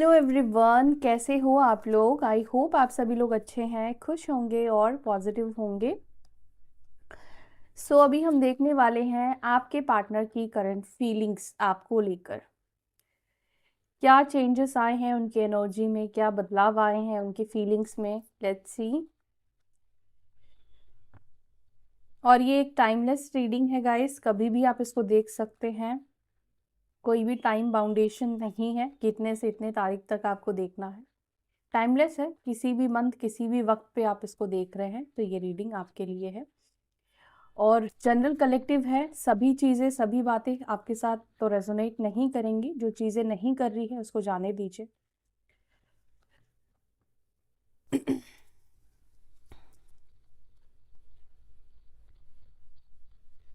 Hello everyone, कैसे हो आप लोग। आई होप आप सभी लोग अच्छे हैं, खुश होंगे और पॉजिटिव होंगे। अभी हम देखने वाले हैं आपके पार्टनर की करंट फीलिंग्स आपको लेकर। क्या चेंजेस आए हैं उनकी एनर्जी में, क्या बदलाव आए हैं उनकी फीलिंग्स में। Let's see. और ये एक टाइमलेस रीडिंग है गाइस, कभी भी आप इसको देख सकते हैं। कोई भी टाइम बाउंडेशन नहीं है कि इतने से इतने तारीख तक आपको देखना है। टाइमलेस है, किसी भी मंथ किसी भी वक्त पे आप इसको देख रहे हैं तो ये रीडिंग आपके लिए है। और जनरल कलेक्टिव है, सभी चीज़ें सभी बातें आपके साथ तो रेजोनेट नहीं करेंगी। जो चीज़ें नहीं कर रही है उसको जाने दीजिए।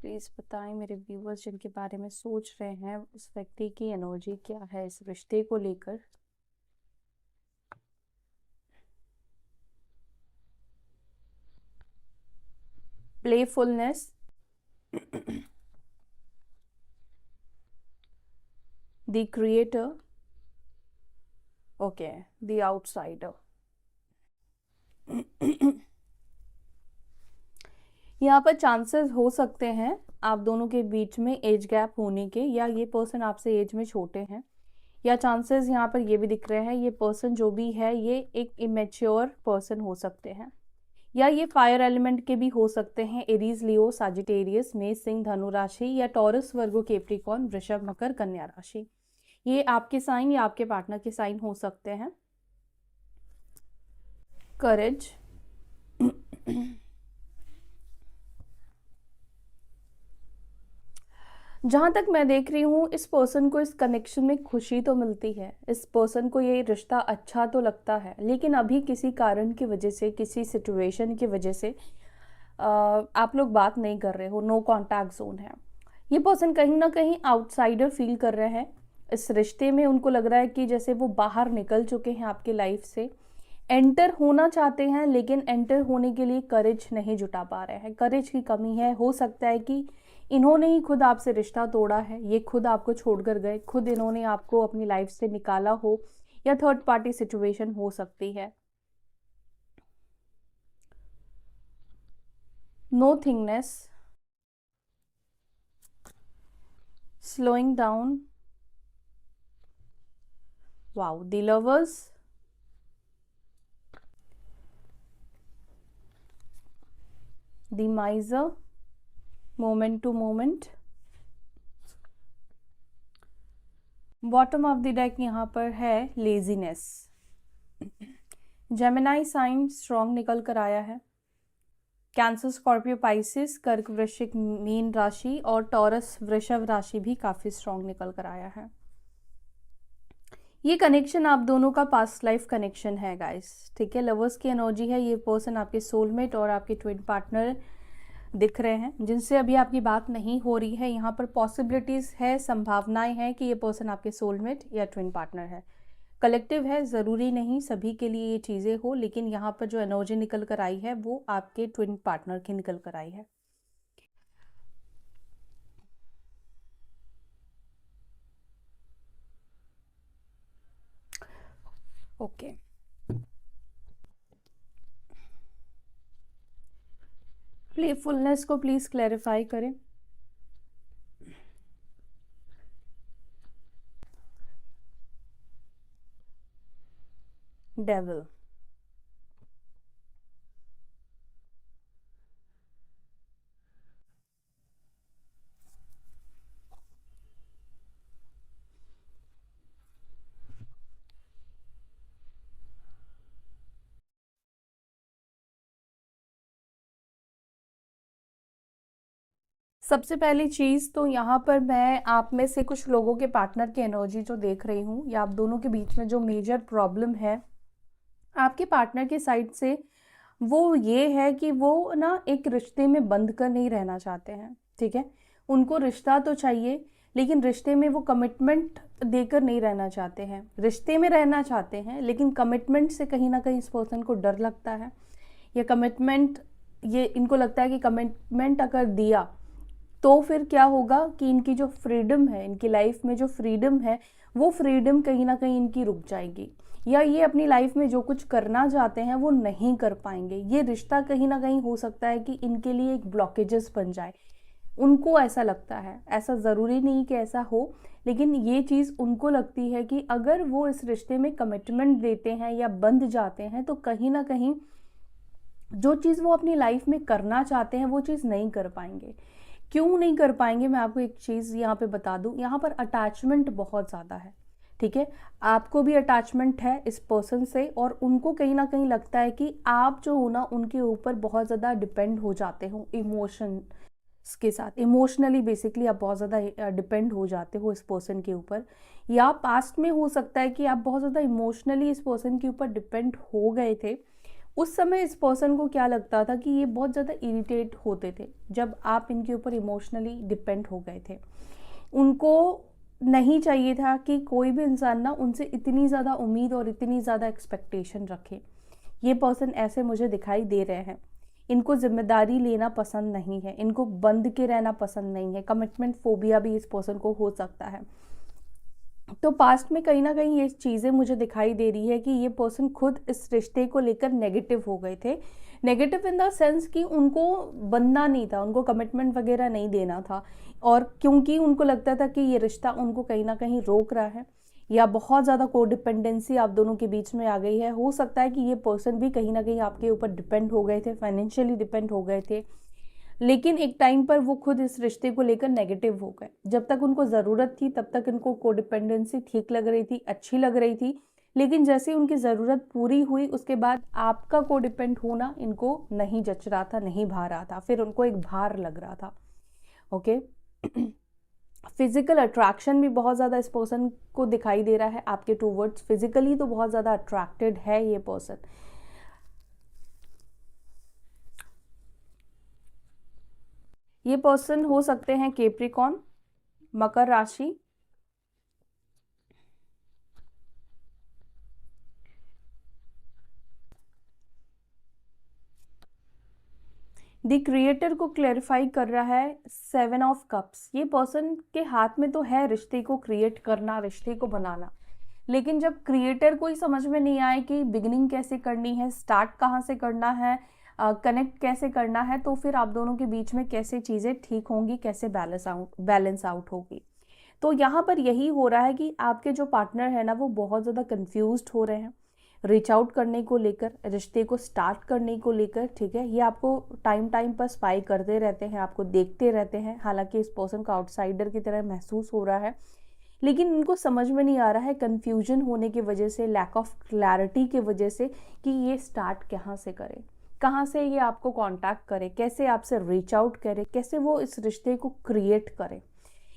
प्लीज़ बताएं मेरे व्यूवर्स जिनके बारे में सोच रहे हैं, उस व्यक्ति की एनर्जी क्या है इस रिश्ते को लेकर। Playfulness, the creator, okay, the outsider. यहाँ पर चांसेस हो सकते हैं आप दोनों के बीच में एज गैप होने के, या ये पर्सन आपसे एज में छोटे हैं, या चांसेस यहाँ पर ये भी दिख रहे हैं ये पर्सन जो भी है ये एक इमेच्योर पर्सन हो सकते हैं, या ये फायर एलिमेंट के भी हो सकते हैं। एरीज, लियो, साजिटेरियस, मेष, सिंह, धनु राशि, या टॉरस, वर्गो, कैप्रिकॉर्न, वृषभ, मकर, कन्या राशि। ये आपके साइन या आपके पार्टनर के साइन हो सकते हैं। करेज, जहाँ तक मैं देख रही हूँ इस पर्सन को इस कनेक्शन में खुशी तो मिलती है, इस पर्सन को ये रिश्ता अच्छा तो लगता है, लेकिन अभी किसी कारण की वजह से, किसी सिचुएशन की वजह से आप लोग बात नहीं कर रहे हो, नो कॉन्टैक्ट जोन है। ये पर्सन कहीं ना कहीं आउटसाइडर फील कर रहे हैं इस रिश्ते में। उनको लग रहा है कि जैसे वो बाहर निकल चुके हैं आपकी लाइफ से, एंटर होना चाहते हैं लेकिन एंटर होने के लिए करेज नहीं जुटा पा रहे हैं, करेज की कमी है। हो सकता है कि इन्होंने ही खुद आपसे रिश्ता तोड़ा है, ये खुद आपको छोड़कर गए, खुद इन्होंने आपको अपनी लाइफ से निकाला हो, या थर्ड पार्टी सिचुएशन हो सकती है। नोथिंगनेस, slowing down, wow, the lovers, the miser, moment to moment, bottom of the deck यहाँ पर है लेजीनेस। जेमिनाई साइन स्ट्रॉन्ग निकल कर आया है। कैंसर, स्कॉर्पियो, पाइसिस, कर्क, वृश्चिक, मीन राशि और टॉरस, वृषभ राशि भी काफी स्ट्रॉन्ग निकल कर आया है। ये कनेक्शन आप दोनों का पास्ट लाइफ कनेक्शन है गाइस, ठीक है। लवर्स की एनर्जी है, ये पर्सन आपके सोलमेट और आपके ट्विन पार्टनर दिख रहे हैं जिनसे अभी आपकी बात नहीं हो रही है। यहाँ पर पॉसिबिलिटीज है, संभावनाएं हैं कि ये पर्सन आपके सोलमेट या ट्विन पार्टनर है। कलेक्टिव है, ज़रूरी नहीं सभी के लिए ये चीज़ें हो, लेकिन यहाँ पर जो एनर्जी निकल कर आई है वो आपके ट्विन पार्टनर की निकल कर आई है। ओके, प्लेफुलनेस को प्लीज़ क्लैरिफाई करें। डेविल, सबसे पहली चीज़ तो यहाँ पर मैं आप में से कुछ लोगों के पार्टनर की एनर्जी जो देख रही हूँ, या आप दोनों के बीच में जो मेजर प्रॉब्लम है आपके पार्टनर के साइड से, वो ये है कि वो ना एक रिश्ते में बंध कर नहीं रहना चाहते हैं, ठीक है। उनको रिश्ता तो चाहिए लेकिन रिश्ते में वो कमिटमेंट देकर नहीं रहना चाहते हैं। रिश्ते में रहना चाहते हैं लेकिन कमिटमेंट से कहीं ना कहीं इस पर्सन को डर लगता है, या कमिटमेंट, ये इनको लगता है कि कमिटमेंट अगर दिया तो फिर क्या होगा कि इनकी जो फ्रीडम है, इनकी लाइफ में जो फ्रीडम है, वो फ्रीडम कहीं ना कहीं इनकी रुक जाएगी, या ये अपनी लाइफ में जो कुछ करना चाहते हैं वो नहीं कर पाएंगे। ये रिश्ता कहीं ना कहीं हो सकता है कि इनके लिए एक ब्लॉकेजेस बन जाए, उनको ऐसा लगता है। ऐसा ज़रूरी नहीं कि ऐसा हो, लेकिन ये चीज़ उनको लगती है कि अगर वो इस रिश्ते में कमिटमेंट देते हैं या बंध जाते हैं तो कहीं ना कहीं जो चीज़ वो अपनी लाइफ में करना चाहते हैं वो चीज़ नहीं कर पाएंगे। क्यों नहीं कर पाएंगे, मैं आपको एक चीज़ यहाँ पे बता दूँ। यहाँ पर अटैचमेंट बहुत ज़्यादा है, ठीक है। आपको भी अटैचमेंट है इस पर्सन से, और उनको कहीं ना कहीं लगता है कि आप जो हो ना उनके ऊपर बहुत ज़्यादा डिपेंड हो जाते हो इमोशन के साथ। इमोशनली बेसिकली आप बहुत ज़्यादा डिपेंड हो जाते हो इस पर्सन के ऊपर, या पास्ट में हो सकता है कि आप बहुत ज़्यादा इमोशनली इस पर्सन के ऊपर डिपेंड हो गए थे। उस समय इस पर्सन को क्या लगता था कि ये बहुत ज़्यादा इरिटेट होते थे जब आप इनके ऊपर इमोशनली डिपेंड हो गए थे। उनको नहीं चाहिए था कि कोई भी इंसान ना उनसे इतनी ज़्यादा उम्मीद और इतनी ज़्यादा एक्सपेक्टेशन रखे। ये पर्सन ऐसे मुझे दिखाई दे रहे हैं। इनको जिम्मेदारी लेना पसंद नहीं है, इनको बंद के रहना पसंद नहीं है। कमिटमेंट फोबिया भी इस पर्सन को हो सकता है। तो पास्ट में कहीं ना कहीं ये चीज़ें मुझे दिखाई दे रही है कि ये पर्सन खुद इस रिश्ते को लेकर नेगेटिव हो गए थे। नेगेटिव इन द सेंस कि उनको बनना नहीं था, उनको कमिटमेंट वगैरह नहीं देना था, और क्योंकि उनको लगता था कि ये रिश्ता उनको कहीं ना कहीं रोक रहा है, या बहुत ज़्यादा कोडिपेंडेंसी आप दोनों के बीच में आ गई है। हो सकता है कि ये पर्सन भी कहीं ना कहीं आपके ऊपर डिपेंड हो गए थे, फाइनेंशियली डिपेंड हो गए थे, लेकिन एक टाइम पर वो खुद इस रिश्ते को लेकर नेगेटिव हो गए। जब तक उनको ज़रूरत थी तब तक इनको कोडिपेंडेंसी ठीक लग रही थी, अच्छी लग रही थी, लेकिन जैसे उनकी ज़रूरत पूरी हुई उसके बाद आपका कोडिपेंड होना इनको नहीं जच रहा था, नहीं भा रहा था, फिर उनको एक भार लग रहा था। ओके। फिजिकल अट्रैक्शन भी बहुत ज़्यादा इस पर्सन को दिखाई दे रहा है आपके टूवर्ड्स। फिजिकली तो बहुत ज़्यादा अट्रैक्टेड है ये पर्सन। ये पर्सन हो सकते हैं कैप्रिकॉर्न, मकर राशि, द क्रिएटर को क्लैरिफाई कर रहा है 7 ऑफ कप्स। ये पर्सन के हाथ में तो है रिश्ते को क्रिएट करना, रिश्ते को बनाना, लेकिन जब क्रिएटर को ही समझ में नहीं आए कि बिगिनिंग कैसे करनी है, स्टार्ट कहाँ से करना है, कनेक्ट कैसे करना है, तो फिर आप दोनों के बीच में कैसे चीज़ें ठीक होंगी, कैसे बैलेंस आउट होगी। तो यहाँ पर यही हो रहा है कि आपके जो पार्टनर है ना वो बहुत ज़्यादा कंफ्यूज्ड हो रहे हैं रीच आउट करने को लेकर, रिश्ते को स्टार्ट करने को लेकर, ठीक है। ये आपको टाइम टाइम पर स्पाई करते रहते हैं, आपको देखते रहते हैं, हालांकि इस पर्सन को आउटसाइडर की तरह महसूस हो रहा है, लेकिन इनको समझ में नहीं आ रहा है कन्फ्यूजन होने की वजह से, लैक ऑफ क्लैरिटी की वजह से, कि ये स्टार्ट कहाँ से करे, कहाँ से ये आपको कांटेक्ट करे, कैसे आपसे रीच आउट करे, कैसे वो इस रिश्ते को क्रिएट करे।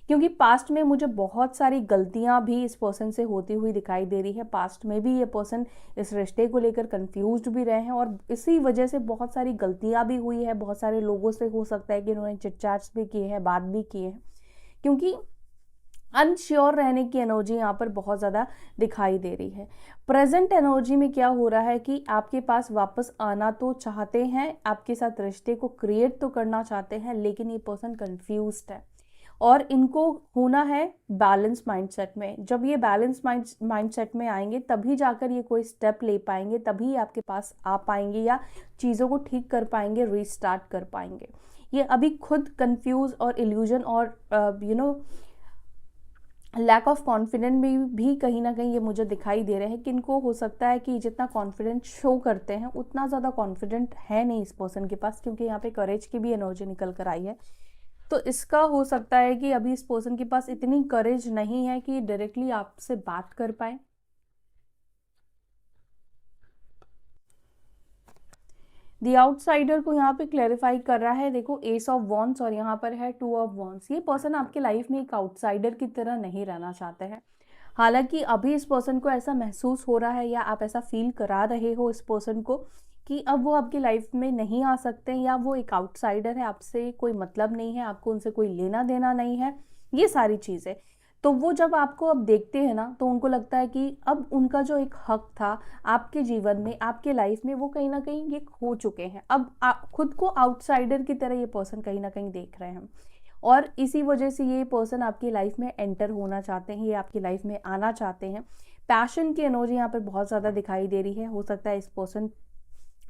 क्योंकि पास्ट में मुझे बहुत सारी गलतियां भी इस पर्सन से होती हुई दिखाई दे रही है। पास्ट में भी ये पर्सन इस रिश्ते को लेकर कंफ्यूज्ड भी रहे हैं, और इसी वजह से बहुत सारी गलतियां भी हुई है। बहुत सारे लोगों से हो सकता है कि उन्होंने चिटचैट्स भी किए हैं, बात भी किए हैं, क्योंकि अनश्योर रहने की एनर्जी यहाँ पर बहुत ज़्यादा दिखाई दे रही है। प्रेजेंट एनर्जी में क्या हो रहा है कि आपके पास वापस आना तो चाहते हैं, आपके साथ रिश्ते को क्रिएट तो करना चाहते हैं, लेकिन ये पर्सन कंफ्यूज्ड है, और इनको होना है बैलेंस माइंडसेट में। जब ये बैलेंस माइंडसेट में आएंगे तभी जाकर ये कोई स्टेप ले पाएंगे, तभी आपके पास आ पाएंगे, या चीज़ों को ठीक कर पाएंगे, रीस्टार्ट कर पाएंगे। ये अभी खुद कंफ्यूज और इल्यूजन और लैक ऑफ कॉन्फिडेंस में भी कहीं ना कहीं ये मुझे दिखाई दे रहे हैं कि इनको हो सकता है कि जितना कॉन्फिडेंट शो करते हैं उतना ज़्यादा कॉन्फिडेंट है नहीं इस पर्सन के पास, क्योंकि यहाँ पे करेज की भी एनर्जी निकल कर आई है। तो इसका हो सकता है कि अभी इस पर्सन के पास इतनी करेज नहीं है कि डायरेक्टली आपसे बात कर पाए। द आउटसाइडर को यहाँ पे क्लैरिफाई कर रहा है, देखो एस ऑफ वॉन्ड्स और यहाँ पर है 2 ऑफ वॉन्ड्स। ये पर्सन आपके लाइफ में एक आउटसाइडर की तरह नहीं रहना चाहते हैं। हालांकि अभी इस पर्सन को ऐसा महसूस हो रहा है, या आप ऐसा फील करा रहे हो इस पर्सन को, कि अब वो आपकी लाइफ में नहीं आ सकते, या वो एक आउटसाइडर है, आपसे कोई मतलब नहीं है, आपको उनसे कोई लेना देना नहीं है, ये सारी चीज़ें। तो वो जब आपको अब देखते हैं ना तो उनको लगता है कि अब उनका जो एक हक था आपके जीवन में, आपके लाइफ में, वो कहीं ना कहीं ये खो चुके हैं। अब खुद को आउटसाइडर की तरह ये पर्सन कहीं ना कहीं देख रहे हैं, और इसी वजह से ये पर्सन आपकी लाइफ में एंटर होना चाहते हैं, ये आपकी लाइफ में आना चाहते हैं। पैशन की एनर्जी यहाँ पर बहुत ज़्यादा दिखाई दे रही है। हो सकता है इस पर्सन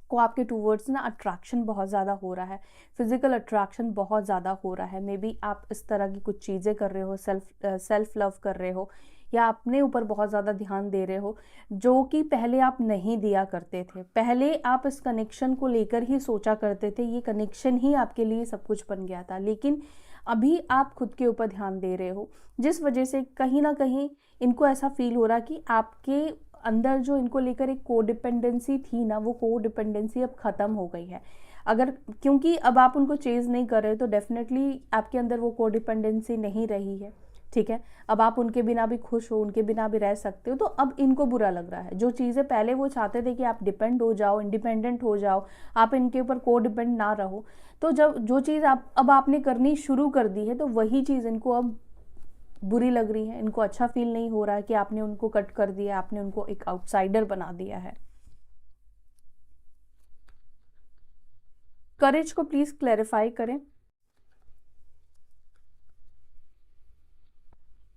को आपके टूवर्ड्स ना अट्रैक्शन बहुत ज़्यादा हो रहा है, फिजिकल अट्रैक्शन बहुत ज़्यादा हो रहा है। मे बी आप इस तरह की कुछ चीज़ें कर रहे हो, सेल्फ लव कर रहे हो, या अपने ऊपर बहुत ज़्यादा ध्यान दे रहे हो, जो कि पहले आप नहीं दिया करते थे। पहले आप इस कनेक्शन को लेकर ही सोचा करते थे, ये कनेक्शन ही आपके लिए सब कुछ बन गया था, लेकिन अभी आप खुद के ऊपर ध्यान दे रहे हो, जिस वजह से कहीं ना कहीं इनको ऐसा फील हो रहा कि आपके अंदर जो इनको लेकर एक कोडिपेंडेंसी थी ना, वो कोडिपेंडेंसी अब ख़त्म हो गई है। अगर क्योंकि अब आप उनको चेज़ नहीं कर रहे तो डेफिनेटली आपके अंदर वो कोडिपेंडेंसी नहीं रही है, ठीक है। अब आप उनके बिना भी खुश हो, उनके बिना भी रह सकते हो, तो अब इनको बुरा लग रहा है। जो चीज़ें पहले वो चाहते थे कि आप डिपेंड हो जाओ, इंडिपेंडेंट हो जाओ, आप इनके ऊपर को डिपेंड ना रहो, तो जब जो चीज़ अब आपने करनी शुरू कर दी है, तो वही चीज़ इनको अब बुरी लग रही है। इनको अच्छा फील नहीं हो रहा है कि आपने उनको कट कर दिया, आपने उनको एक आउटसाइडर बना दिया है। करेज को प्लीज क्लैरिफाई करें।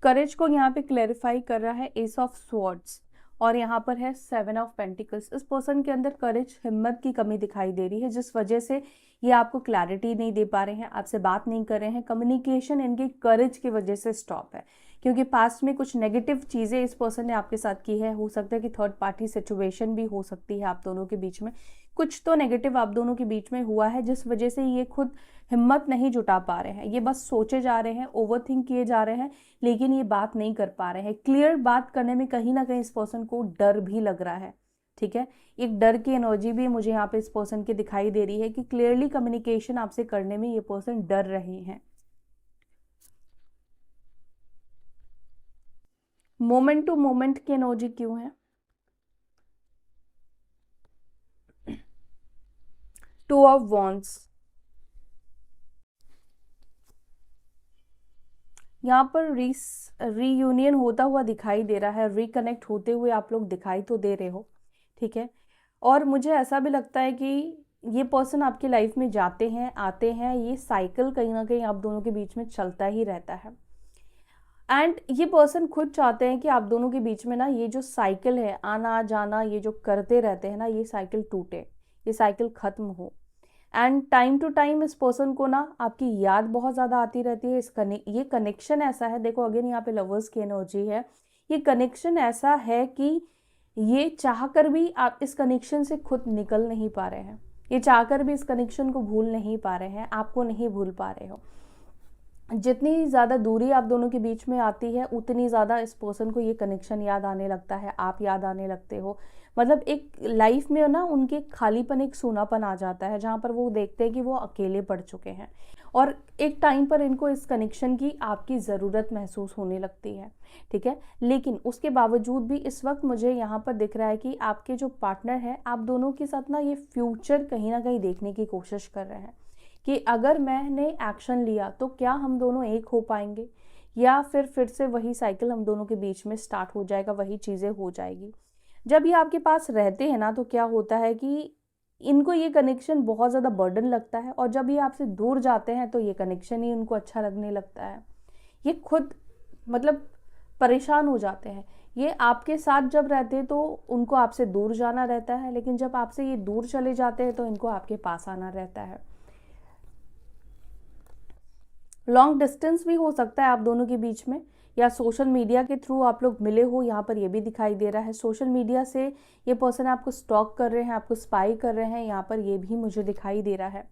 करेज को यहाँ पे क्लैरिफाई कर रहा है एस ऑफ स्वॉर्ड्स, और यहाँ पर है 7 ऑफ पेंटिकल्स। इस पर्सन के अंदर करेज, हिम्मत की कमी दिखाई दे रही है, जिस वजह से ये आपको क्लैरिटी नहीं दे पा रहे हैं, आपसे बात नहीं कर रहे हैं। कम्युनिकेशन इनकी करेज की वजह से स्टॉप है, क्योंकि पास्ट में कुछ नेगेटिव चीज़ें इस पर्सन ने आपके साथ की है। हो सकता है कि थर्ड पार्टी सिचुएशन भी हो सकती है आप दोनों के बीच में, कुछ तो नेगेटिव आप दोनों के बीच में हुआ है, जिस वजह से ये खुद हिम्मत नहीं जुटा पा रहे हैं। ये बस सोचे जा रहे हैं, ओवरथिंक किए जा रहे हैं, लेकिन ये बात नहीं कर पा रहे हैं। क्लियर बात करने में कहीं ना कहीं इस पर्सन को डर भी लग रहा है, ठीक है। एक डर की एनर्जी भी मुझे यहाँ पे इस पर्सन की दिखाई दे रही है कि क्लियरली कम्युनिकेशन आपसे करने में ये पर्सन डर रहे हैं। मोमेंट टू मोमेंट की एनर्जी क्यों है? 2 ऑफ वॉन्ड्स, यहाँ पर रीयूनियन होता हुआ दिखाई दे रहा है, रिकनेक्ट होते हुए आप लोग दिखाई तो दे रहे हो, ठीक है। और मुझे ऐसा भी लगता है कि ये पर्सन आपकी लाइफ में जाते हैं, आते हैं, ये साइकिल कहीं ना कहीं आप दोनों के बीच में चलता ही रहता है। एंड ये पर्सन खुद चाहते हैं कि आप दोनों के बीच में ना ये जो साइकिल है, आना जाना ये जो करते रहते हैं ना, ये साइकिल टूटे, ये साइकिल खत्म हो। एंड टाइम टू टाइम इस पर्सन को ना आपकी याद बहुत ज़्यादा आती रहती है। ये कनेक्शन ऐसा है, देखो अगेन यहाँ पे लवर्स की एनर्जी है, ये कनेक्शन ऐसा है कि ये चाहकर भी आप इस कनेक्शन से खुद निकल नहीं पा रहे हैं, ये चाहकर भी इस कनेक्शन को भूल नहीं पा रहे हैं, आपको नहीं भूल पा रहे हो। जितनी ज़्यादा दूरी आप दोनों के बीच में आती है, उतनी ज़्यादा इस पर्सन को ये कनेक्शन याद आने लगता है, आप याद आने लगते हो। मतलब एक लाइफ में ना उनके खालीपन, एक सूनापन आ जाता है, जहाँ पर वो देखते हैं कि वो अकेले पड़ चुके हैं, और एक टाइम पर इनको इस कनेक्शन की आपकी ज़रूरत महसूस होने लगती है, ठीक है। लेकिन उसके बावजूद भी इस वक्त मुझे यहाँ पर दिख रहा है कि आपके जो पार्टनर है, आप दोनों के साथ ना ये फ्यूचर कहीं ना कहीं देखने की कोशिश कर रहे हैं कि अगर मैंने एक्शन लिया तो क्या हम दोनों एक हो पाएंगे, या फिर से वही साइकिल हम दोनों के बीच में स्टार्ट हो जाएगा, वही चीज़ें हो जाएगी। जब ये आपके पास रहते हैं ना, तो क्या होता है कि इनको ये कनेक्शन बहुत ज़्यादा बर्डन लगता है, और जब ये आपसे दूर जाते हैं तो ये कनेक्शन ही उनको अच्छा लगने लगता है। ये खुद मतलब परेशान हो जाते हैं। ये आपके साथ जब रहते हैं तो उनको आपसे दूर जाना रहता है, लेकिन जब आपसे ये दूर चले जाते हैं तो इनको आपके पास आना रहता है। लॉन्ग डिस्टेंस भी हो सकता है आप दोनों के बीच में, या सोशल मीडिया के थ्रू आप लोग मिले हो, यहाँ पर ये भी दिखाई दे रहा है। सोशल मीडिया से ये पर्सन आपको स्टॉक कर रहे हैं, आपको स्पाई कर रहे हैं, यहाँ पर ये भी मुझे दिखाई दे रहा है।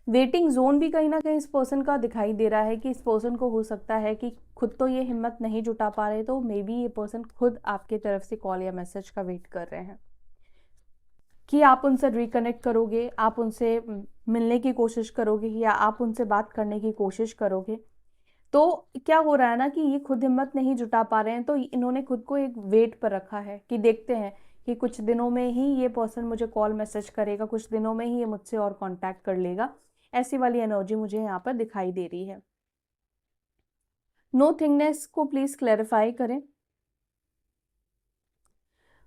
वेटिंग जोन भी कहीं ना कहीं इस पर्सन का दिखाई दे रहा है कि इस पर्सन को हो सकता है कि खुद तो ये हिम्मत नहीं जुटा पा रहे, तो मे बी ये पर्सन खुद आपके तरफ से कॉल या मैसेज का वेट कर रहे हैं कि आप उनसे रिकनेक्ट करोगे, आप उनसे मिलने की कोशिश करोगे, या आप उनसे बात करने की कोशिश करोगे। तो क्या हो रहा है ना कि ये खुद हिम्मत नहीं जुटा पा रहे हैं, तो इन्होंने खुद को एक वेट पर रखा है कि देखते हैं कि कुछ दिनों में ही ये पर्सन मुझे कॉल मैसेज करेगा, कुछ दिनों में ही ये मुझसे और कांटेक्ट कर लेगा। ऐसी वाली एनर्जी मुझे यहाँ पर दिखाई दे रही है। नो थिंगनेस को प्लीज क्लैरिफाई करें।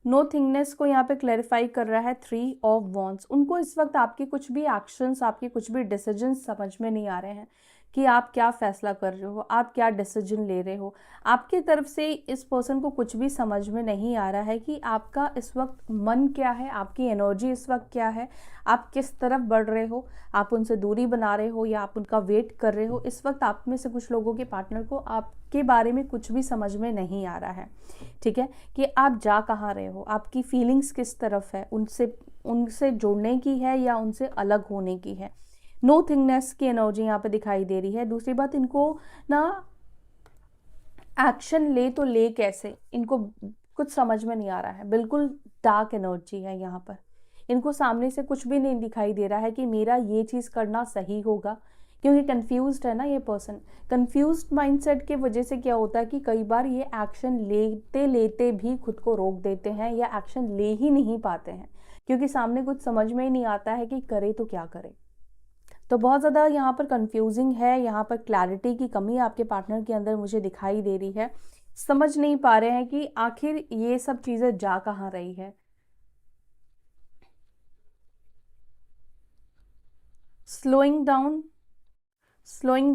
नो थिंगनेस को यहाँ पे क्लैरिफाई कर रहा है 3 ऑफ वॉन्ड्स। उनको इस वक्त आपके कुछ भी एक्शंस, आपके कुछ भी डिसीजंस समझ में नहीं आ रहे हैं, कि आप क्या फैसला कर रहे हो, आप क्या डिसीजन ले रहे हो। आपकी तरफ से इस पर्सन को कुछ भी समझ में नहीं आ रहा है कि आपका इस वक्त मन क्या है, आपकी एनर्जी इस वक्त क्या है, आप किस तरफ बढ़ रहे हो, आप उनसे दूरी बना रहे हो या आप उनका वेट कर रहे हो। इस वक्त आप में से कुछ लोगों के पार्टनर को आपके बारे में कुछ भी समझ में नहीं आ रहा है, ठीक है, कि आप जा कहाँ रहे हो, आपकी फीलिंग्स किस तरफ है, उनसे उनसे जुड़ने की है या उनसे अलग होने की है। नो थिंगनेस की एनर्जी यहाँ पे दिखाई दे रही है। दूसरी बात, इनको ना एक्शन ले तो ले कैसे, इनको कुछ समझ में नहीं आ रहा है। बिल्कुल डार्क एनर्जी है यहाँ पर। इनको सामने से कुछ भी नहीं दिखाई दे रहा है कि मेरा ये चीज़ करना सही होगा, क्योंकि कंफ्यूज्ड है ना ये पर्सन। कंफ्यूज्ड माइंडसेट की वजह से क्या होता है कि कई बार ये एक्शन लेते लेते भी खुद को रोक देते हैं या एक्शन ले ही नहीं पाते हैं, क्योंकि सामने कुछ समझ में ही नहीं आता है कि करे तो क्या करे। तो बहुत ज़्यादा यहाँ पर कंफ्यूजिंग है, यहाँ पर क्लैरिटी की कमी आपके पार्टनर के अंदर मुझे दिखाई दे रही है। समझ नहीं पा रहे हैं कि आखिर ये सब चीज़ें जा कहाँ रही है। स्लोइंग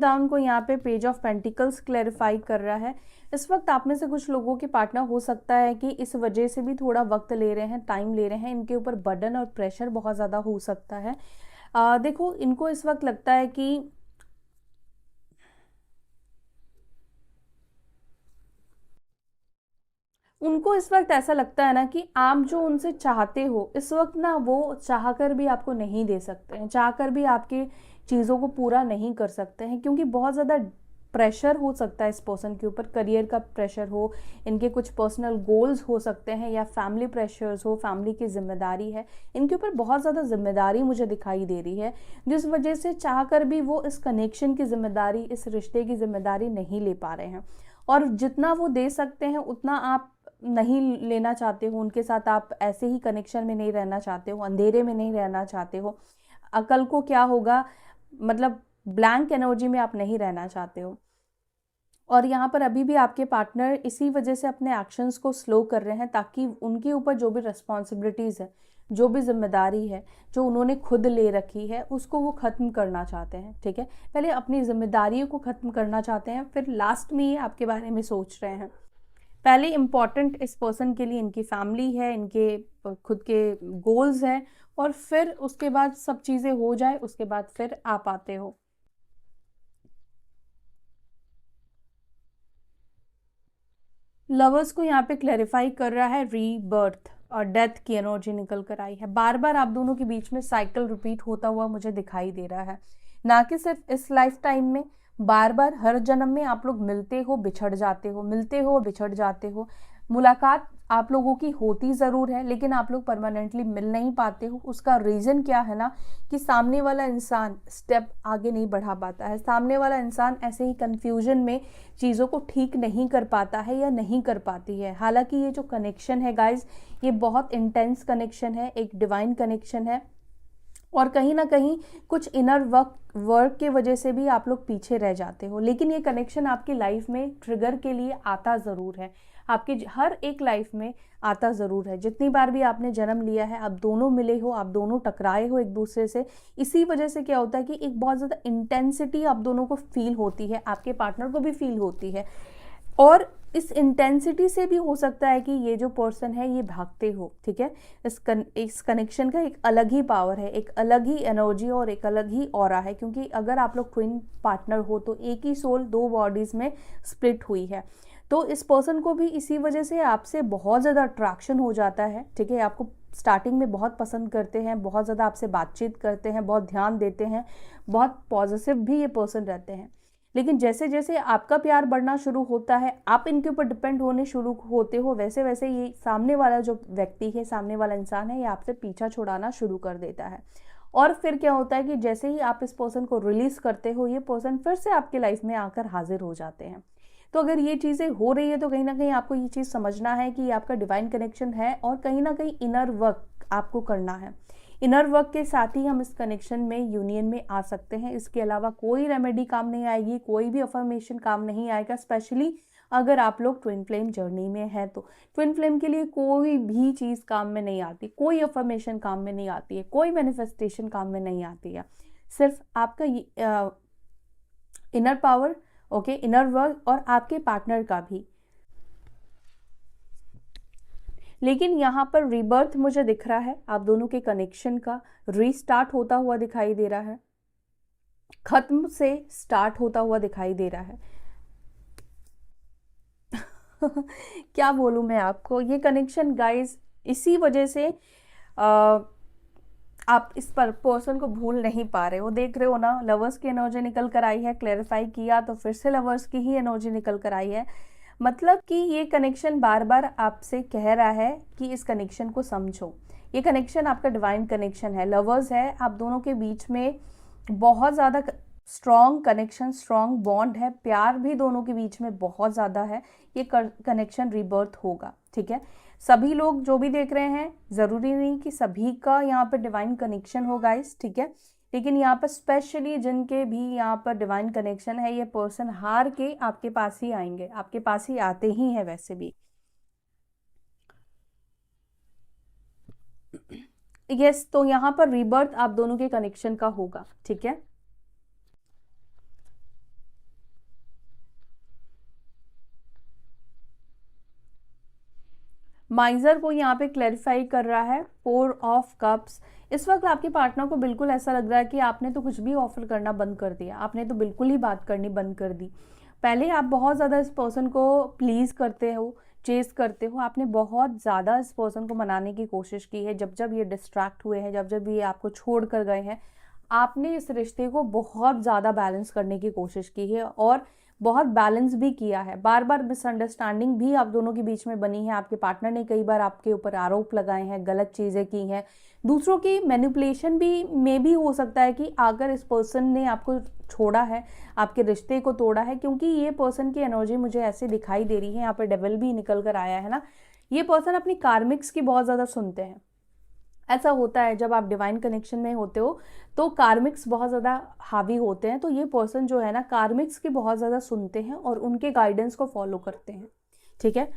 डाउन को यहाँ पे पेज ऑफ पेंटिकल्स क्लैरिफाई कर रहा है। इस वक्त आप में से कुछ लोगों के पार्टनर हो सकता है कि इस वजह से भी थोड़ा वक्त ले रहे हैं, टाइम ले रहे हैं, इनके ऊपर बर्डन और प्रेशर बहुत ज़्यादा हो सकता है। देखो, इनको इस वक्त लगता है कि उनको इस वक्त ऐसा लगता है ना कि आप जो उनसे चाहते हो इस वक्त ना, वो चाहकर भी आपको नहीं दे सकते हैं, चाहकर भी आपके चीज़ों को पूरा नहीं कर सकते हैं, क्योंकि बहुत ज़्यादा प्रेशर हो सकता है इस पर्सन के ऊपर। करियर का प्रेशर हो, इनके कुछ पर्सनल गोल्स हो सकते हैं, या फैमिली प्रेशर्स हो, फैमिली की जिम्मेदारी है, इनके ऊपर बहुत ज़्यादा जिम्मेदारी मुझे दिखाई दे रही है, जिस वजह से चाहकर भी वो इस कनेक्शन की जिम्मेदारी, इस रिश्ते की जिम्मेदारी नहीं ले पा रहे हैं। और जितना वो दे सकते हैं उतना आप नहीं लेना चाहते हो उनके साथ, आप ऐसे ही कनेक्शन में नहीं रहना चाहते हो, अंधेरे में नहीं रहना चाहते हो। अकल को क्या होगा, मतलब ब्लैंक एनर्जी में आप नहीं रहना चाहते हो। और यहाँ पर अभी भी आपके पार्टनर इसी वजह से अपने एक्शंस को स्लो कर रहे हैं, ताकि उनके ऊपर जो भी रिस्पॉन्सिबिलिटीज़ है, जो भी जिम्मेदारी है जो उन्होंने खुद ले रखी है, उसको वो ख़त्म करना चाहते हैं, ठीक है। पहले अपनी जिम्मेदारियों को ख़त्म करना चाहते हैं, फिर लास्ट में ये आपके बारे में सोच रहे हैं। पहले इम्पॉर्टेंट इस पर्सन के लिए इनकी फैमिली है, इनके खुद के गोल्स हैं, और फिर उसके बाद सब चीज़ें हो जाए उसके बाद फिर आप आते हो। लवर्स को यहाँ पे क्लैरिफाई कर रहा है रीबर्थ और डेथ की एनर्जी निकल कर आई है। बार बार आप दोनों के बीच में साइकिल रिपीट होता हुआ मुझे दिखाई दे रहा है, ना कि सिर्फ इस लाइफ टाइम में, बार बार हर जन्म में आप लोग मिलते हो बिछड़ जाते हो, मिलते हो बिछड़ जाते हो। मुलाकात आप लोगों की होती ज़रूर है, लेकिन आप लोग परमानेंटली मिल नहीं पाते हो। उसका रीज़न क्या है ना, कि सामने वाला इंसान स्टेप आगे नहीं बढ़ा पाता है, सामने वाला इंसान ऐसे ही कन्फ्यूजन में चीज़ों को ठीक नहीं कर पाता है या नहीं कर पाती है। हालांकि ये जो कनेक्शन है गाइज, ये बहुत इंटेंस कनेक्शन है, एक डिवाइन कनेक्शन है, और कहीं ना कहीं कुछ इनर वर्क के वजह से भी आप लोग पीछे रह जाते हो। लेकिन ये कनेक्शन आपकी लाइफ में ट्रिगर के लिए आता ज़रूर है, आपके हर एक लाइफ में आता ज़रूर है। जितनी बार भी आपने जन्म लिया है, आप दोनों मिले हो, आप दोनों टकराए हो एक दूसरे से, इसी वजह से क्या होता है कि एक बहुत ज़्यादा इंटेंसिटी आप दोनों को फील होती है, आपके पार्टनर को भी फील होती है। और इस इंटेंसिटी से भी हो सकता है कि ये जो पर्सन है ये भागते हो, ठीक है। इस कनेक्शन का एक अलग ही पावर है, एक अलग ही एनर्जी और एक अलग ही ऑरा है, क्योंकि अगर आप लोग ट्विन पार्टनर हो तो एक ही सोल दो बॉडीज़ में स्प्लिट हुई है। तो इस पर्सन को भी इसी वजह से आपसे बहुत ज़्यादा अट्रैक्शन हो जाता है, ठीक है। आपको स्टार्टिंग में बहुत पसंद करते हैं, बहुत ज़्यादा आपसे बातचीत करते हैं, बहुत ध्यान देते हैं, बहुत पॉजिटिव भी ये पर्सन रहते हैं। लेकिन जैसे जैसे आपका प्यार बढ़ना शुरू होता है, आप इनके ऊपर डिपेंड होने शुरू होते हो, वैसे वैसे ये सामने वाला जो व्यक्ति है, सामने वाला इंसान है, ये आपसे पीछा छुड़ाना शुरू कर देता है। और फिर क्या होता है कि जैसे ही आप इस पर्सन को रिलीज करते हो, ये पर्सन फिर से आपके लाइफ में आकर हाजिर हो जाते हैं। तो अगर ये चीज़ें हो रही है तो कहीं ना कहीं आपको ये चीज़ समझना है कि आपका डिवाइन कनेक्शन है, और कहीं ना कहीं इनर वर्क आपको करना है। इनर वर्क के साथ ही हम इस कनेक्शन में, यूनियन में आ सकते हैं। इसके अलावा कोई रेमेडी काम नहीं आएगी, कोई भी अफर्मेशन काम नहीं आएगा, स्पेशली अगर आप लोग ट्विन फ्लेम जर्नी में हैं तो। ट्विन फ्लेम के लिए कोई भी चीज़ काम में नहीं आती, कोई अफर्मेशन काम में नहीं आती है, कोई मैनिफेस्टेशन काम में नहीं आती है। सिर्फ आपका inner power, okay, inner work और आपके पार्टनर का भी। लेकिन यहाँ पर रीबर्थ मुझे दिख रहा है, आप दोनों के कनेक्शन का रीस्टार्ट होता हुआ दिखाई दे रहा है, खत्म से स्टार्ट होता हुआ दिखाई दे रहा है। क्या बोलूँ मैं आपको, ये कनेक्शन गाइस इसी वजह से आप इस पर पर्सन को भूल नहीं पा रहे हो। देख रहे हो ना, लवर्स की एनर्जी निकल कर आई है, क्लैरिफाई किया तो फिर से लवर्स की ही एनर्जी निकल कर आई है। मतलब कि ये कनेक्शन बार बार आपसे कह रहा है कि इस कनेक्शन को समझो। ये कनेक्शन आपका डिवाइन कनेक्शन है, लवर्स है, आप दोनों के बीच में बहुत ज़्यादा स्ट्रॉन्ग कनेक्शन, स्ट्रॉन्ग बॉन्ड है, प्यार भी दोनों के बीच में बहुत ज़्यादा है। ये कनेक्शन रीबर्थ होगा, ठीक है। सभी लोग जो भी देख रहे हैं, ज़रूरी नहीं कि सभी का यहाँ पर डिवाइन कनेक्शन हो गाइस, ठीक है, लेकिन यहाँ पर स्पेशली जिनके भी यहाँ पर डिवाइन कनेक्शन है, ये पर्सन हार के आपके पास ही आएंगे, आपके पास ही आते ही हैं वैसे भी। यस, तो यहाँ पर रीबर्थ आप दोनों के कनेक्शन का होगा, ठीक है। माइजर को यहाँ पे क्लैरिफाई कर रहा है, 4 ऑफ कप्स। इस वक्त आपके पार्टनर को बिल्कुल ऐसा लग रहा है कि आपने तो कुछ भी ऑफर करना बंद कर दिया, आपने तो बिल्कुल ही बात करनी बंद कर दी। पहले आप बहुत ज़्यादा इस पर्सन को प्लीज़ करते हो, चेस करते हो, आपने बहुत ज़्यादा इस पर्सन को मनाने की कोशिश की है। जब जब ये डिस्ट्रैक्ट हुए हैं, जब जब ये आपको छोड़ कर गए हैं, आपने इस रिश्ते को बहुत ज़्यादा बैलेंस करने की कोशिश की है और बहुत बैलेंस भी किया है। बार बार मिसअंडरस्टैंडिंग भी आप दोनों के बीच में बनी है, आपके पार्टनर ने कई बार आपके ऊपर आरोप लगाए हैं, गलत चीज़ें की हैं, दूसरों की मैनिपुलेशन भी में भी हो सकता है कि अगर इस पर्सन ने आपको छोड़ा है, आपके रिश्ते को तोड़ा है, क्योंकि ये पर्सन की एनर्जी मुझे ऐसे दिखाई दे रही है, यहाँ पर डेविल भी निकल कर आया है ना। ये पर्सन अपनी कार्मिक्स की बहुत ज़्यादा सुनते हैं। ऐसा होता है जब आप डिवाइन कनेक्शन में होते हो तो कार्मिक्स बहुत ज़्यादा हावी होते हैं, तो ये पर्सन जो है ना कार्मिक्स की बहुत ज़्यादा सुनते हैं और उनके गाइडेंस को फॉलो करते हैं, ठीक है।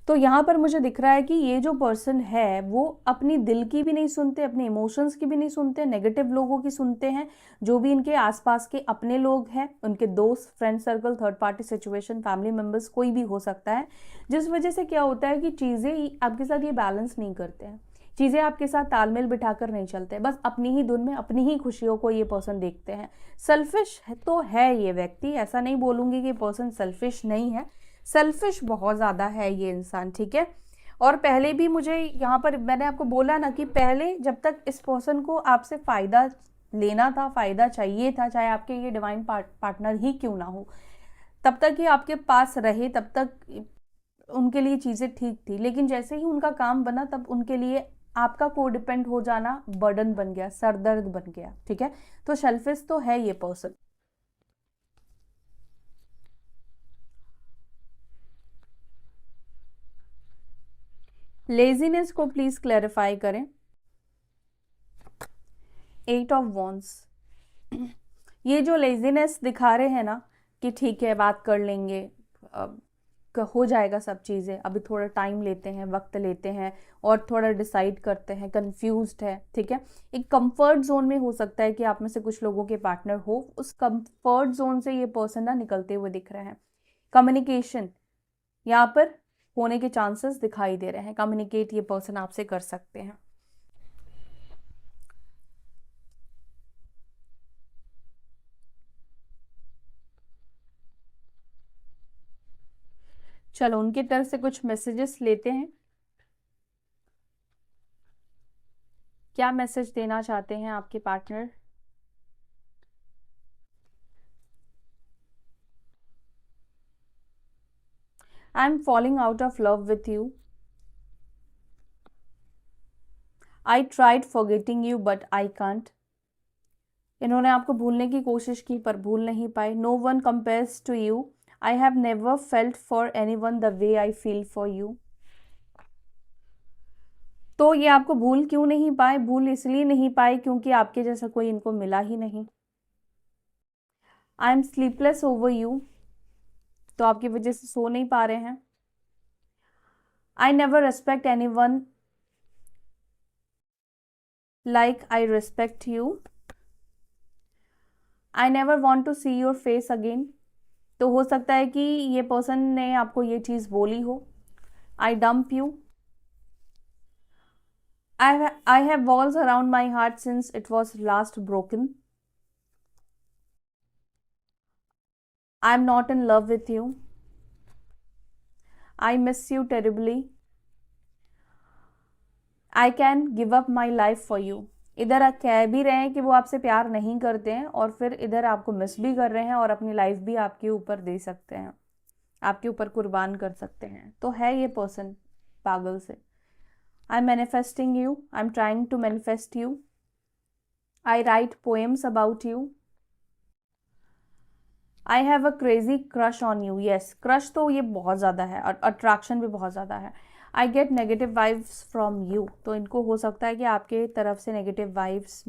तो यहाँ पर मुझे दिख रहा है कि ये जो पर्सन है वो अपनी दिल की भी नहीं सुनते, अपने इमोशंस की भी नहीं सुनते, नेगेटिव लोगों की सुनते हैं, जो भी इनके आसपास के अपने लोग हैं, उनके दोस्त, friend circle, third party situation, family members, कोई भी हो सकता है। जिस वजह से क्या होता है कि चीज़ें आपके साथ ये बैलेंस नहीं करते हैं, चीज़ें आपके साथ तालमेल बिठाकर नहीं चलते, बस अपनी ही धुन में अपनी ही खुशियों को ये पर्सन देखते हैं। सेल्फिश है तो है ये व्यक्ति, ऐसा नहीं बोलूँगी कि पर्सन सेल्फिश नहीं है, सेल्फिश बहुत ज़्यादा है ये इंसान, ठीक है। और पहले भी मुझे यहाँ पर मैंने आपको बोला ना कि पहले जब तक इस पर्सन को आपसे फ़ायदा लेना था, फ़ायदा चाहिए था, चाहे आपके ये डिवाइन पार्टनर ही क्यों ना हो, तब तक ये आपके पास रहे, तब तक उनके लिए चीज़ें ठीक थी। लेकिन जैसे ही उनका काम बना तब उनके लिए आपका को डिपेंड हो जाना बर्डन बन गया, सरदर्द बन गया, ठीक है। तो सेल्फिश तो है ये पर्सन। लेजीनेस को प्लीज क्लैरिफाई करें। 8 ऑफ वॉन्ड्स, ये जो लेजीनेस दिखा रहे हैं ना कि ठीक है बात कर लेंगे, हो जाएगा सब चीज़ें, अभी थोड़ा टाइम लेते हैं, वक्त लेते हैं और थोड़ा डिसाइड करते हैं, कंफ्यूज्ड है, ठीक है। एक कंफर्ट जोन में हो सकता है कि आप में से कुछ लोगों के पार्टनर हो, उस कंफर्ट जोन से ये पर्सन ना निकलते हुए दिख रहे हैं। कम्युनिकेशन यहाँ पर होने के चांसेस दिखाई दे रहे हैं, कम्युनिकेट ये पर्सन आपसे कर सकते हैं। चलो उनकी तरफ से कुछ मैसेजेस लेते हैं, क्या मैसेज देना चाहते हैं आपके partner. I am falling out of love with you, I tried forgetting you but I can't. इन्होंने आपको भूलने की कोशिश की पर भूल नहीं पाए। No one compares to you, I have never felt for anyone the way I feel for you. तो ये आपको भूल क्यों नहीं पाए, भूल इसलिए नहीं पाए क्योंकि आपके जैसा कोई इनको मिला ही नहीं। I am sleepless over you, तो आपकी वजह से सो नहीं पा रहे हैं। I never respect anyone like I respect you, I never want to see your face again, तो हो सकता है कि ये पर्सन ने आपको ये चीज़ बोली हो। I dump you, I have walls around my heart since it was last broken. I am not in love with you. I miss you terribly. I can give up my life for you. इधर आप कह भी रहे हैं कि वो आपसे प्यार नहीं करते हैं और फिर इधर आपको मिस भी कर रहे हैं और अपनी लाइफ भी आपके ऊपर दे सकते हैं, आपके ऊपर कुर्बान कर सकते हैं। तो है ये पर्सन पागल से। I am manifesting you, I am trying to manifest you, I write poems about you, I have a crazy crush on you. Yes, crush तो ये बहुत ज़्यादा है और अट्रैक्शन भी बहुत ज़्यादा है। I get negative vibes from you, तो इनको हो सकता है कि आपके तरफ से नेगेटिव वाइब्स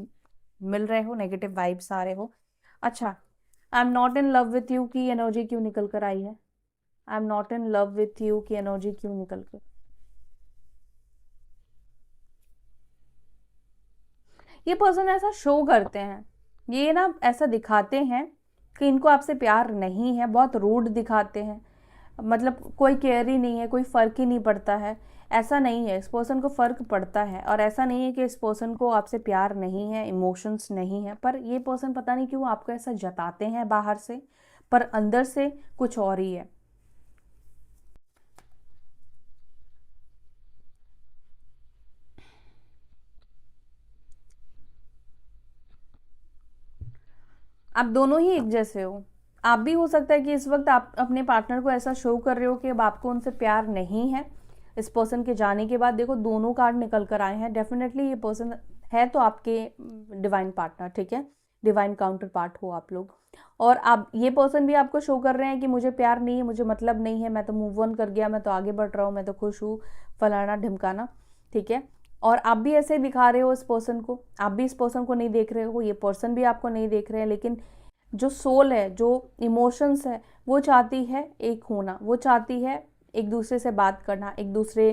मिल रहे हो, नेगेटिव वाइब्स आ रहे हो। अच्छा, I am not in love with you की एनर्जी क्यों निकल कर आई है? I am not in love with you की एनर्जी क्यों निकल कर? ये पर्सन ऐसा शो करते हैं, ये ना ऐसा दिखाते हैं कि इनको आपसे प्यार नहीं है, बहुत रूड दिखाते हैं, मतलब कोई केयर ही नहीं है, कोई फ़र्क ही नहीं पड़ता है। ऐसा नहीं है, इस पर्सन को फ़र्क पड़ता है और ऐसा नहीं है कि इस पर्सन को आपसे प्यार नहीं है, इमोशंस नहीं है, पर ये पर्सन पता नहीं क्यों आपको ऐसा जताते हैं बाहर से, पर अंदर से कुछ और ही है। आप दोनों ही एक जैसे हो। आप भी हो सकता है कि इस वक्त आप अपने पार्टनर को ऐसा शो कर रहे हो कि अब आपको उनसे प्यार नहीं है। इस पर्सन के जाने के बाद देखो दोनों कार्ड निकल कर आए हैं। डेफिनेटली ये पर्सन है तो आपके डिवाइन पार्टनर, ठीक है, डिवाइन काउंटर पार्ट हो आप लोग। और आप, ये पर्सन भी आपको शो कर रहे हैं कि मुझे प्यार नहीं है, मुझे मतलब नहीं है, मैं तो मूव ऑन कर गया, मैं तो आगे बढ़ रहा हूँ, मैं तो खुश हूँ, फलाना ढिमकाना, ठीक है। और आप भी ऐसे दिखा रहे हो इस पर्सन को, आप भी इस पर्सन को नहीं देख रहे हो, ये पर्सन भी आपको नहीं देख रहे हैं, लेकिन जो सोल है, जो इमोशंस है, वो चाहती है एक होना, वो चाहती है एक दूसरे से बात करना, एक दूसरे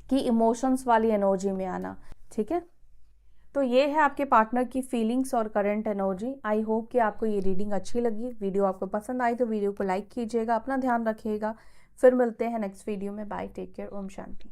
की इमोशंस वाली एनर्जी में आना, ठीक है। तो ये है आपके पार्टनर की फीलिंग्स और करंट एनर्जी। आई होप कि आपको ये रीडिंग अच्छी लगी। वीडियो आपको पसंद आई तो वीडियो को लाइक कीजिएगा, अपना ध्यान रखिएगा। फिर मिलते हैं नेक्स्ट वीडियो में। Bye, take care, Om Shanti.